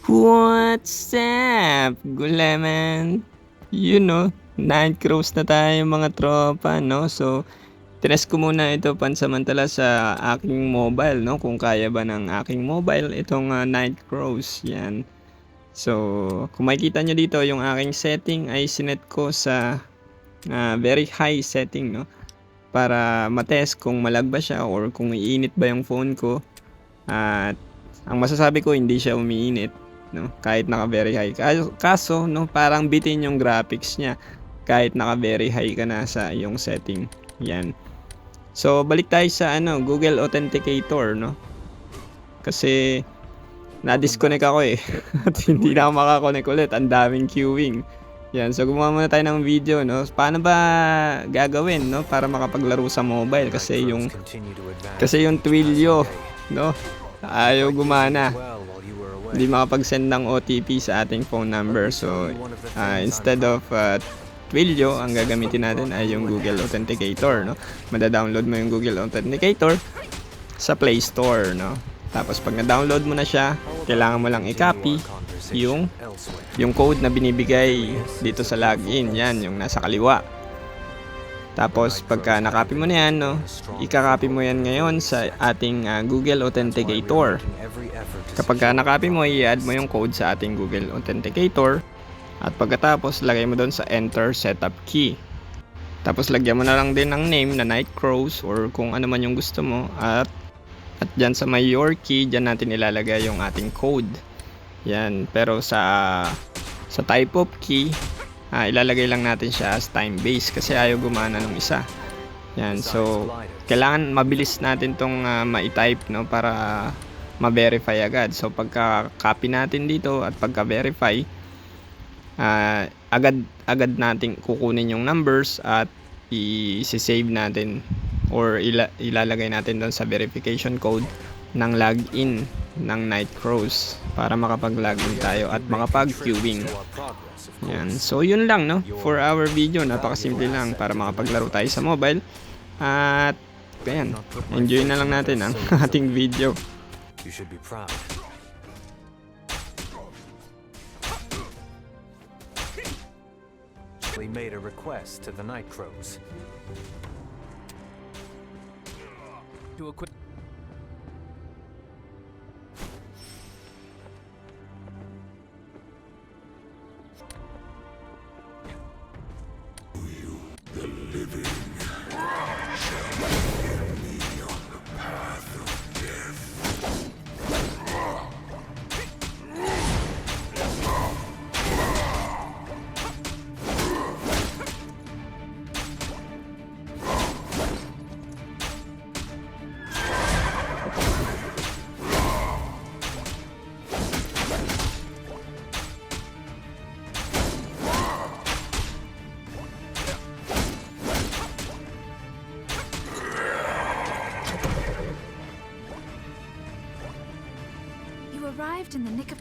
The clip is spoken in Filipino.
What's up, Gulaman? Night cruise na tayo mga tropa, no? So, tinest ko muna ito pansamantala sa aking mobile, no? Kung kaya ba ng aking mobile itong night cruise, yan. So, kung makikita nyo dito, yung aking setting ay sinet ko sa very high setting, no? Para matest kung malag ba siya or kung iinit ba yung phone ko. At ang masasabi ko, hindi siya umiinit, no? Kahit naka very high. Kaso, no, parang bitin yung graphics niya kahit naka very high ka na sa iyong setting. Yan. So, balik tayo sa Google Authenticator, no? Kasi na-disconnect ako eh. At hindi na ako makakonect ulit. Ang daming queuing. Yan, so gumawa muna tayo ng video, no? Paano ba gagawin, no? Para makapaglaro sa mobile kasi yung Twilio, no? Ayaw gumana. Hindi makapag-send ng OTP sa ating phone number. So, instead of Twilio, ang gagamitin natin ay yung Google Authenticator, no? Mada-download mo yung Google Authenticator sa Play Store, no? Tapos pag na-download mo na siya, kailangan mo lang i-copy yung code na binibigay dito sa login. Yan, yung nasa kaliwa. Tapos pagka na-copy mo na yan, no, i-copy mo yan ngayon sa ating Google Authenticator. Kapag na-copy mo, i-add mo yung code sa ating Google Authenticator. At pagkatapos, lagay mo doon sa Enter Setup Key. Tapos lagyan mo na lang din ng name na Night Cruise or kung ano man yung gusto mo. At dyan sa my your key, dyan natin ilalagay yung ating code. Yan, pero sa type of key, ilalagay lang natin siya as time-based kasi ayaw gumana ng isa. Yan, so kailangan mabilis natin tong ma-type, no, para ma-verify agad. So pagka-copy natin dito at pagka-verify, agad nating kukunin yung numbers at i-save natin or ilalagay natin doon sa verification code ng login ng Night Cruise para makapag-login tayo at makapag-queuing. Yan. So yun lang, no, for our video. Napakasimple lang para makapaglaro tayo sa mobile. At ayan, enjoy na lang natin ang ating video. You should be proud. We made a request to the Night Crows. Do a quick. You arrived in the nick of...